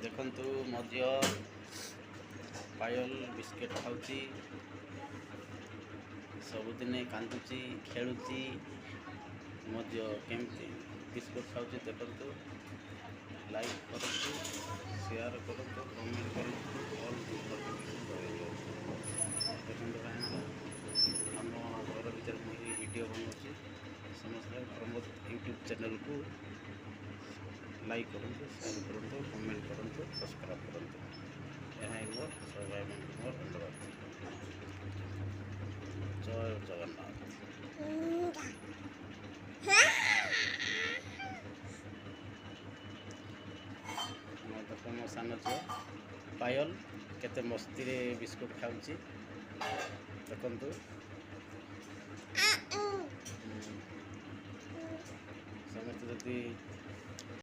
देखंतु मो झील पायल बिस्किट खाऊची सबुदिने कांदुची खेलुची मो झील केमती बिस्कुट खाऊची देखंतु लाइक करंतु शेयर करंतु कमेंट करंतु ऑल नोटिफिकेशन दबाइ देखंतु आम घर भर मुझे वीडियो बनाऊँगी समस्त प्रमोद यूट्यूब चैनल को लाइक करंतु शेयर करंतु कमेंट करंतु सब्सक्राइब करंतु यह मोर सबै मोर धन्यवाद। जय जगन्नाथ। देख मो सान झील पायल केते मस्ती रे बिस्कुट खाऊची देखंतु समस्त जदि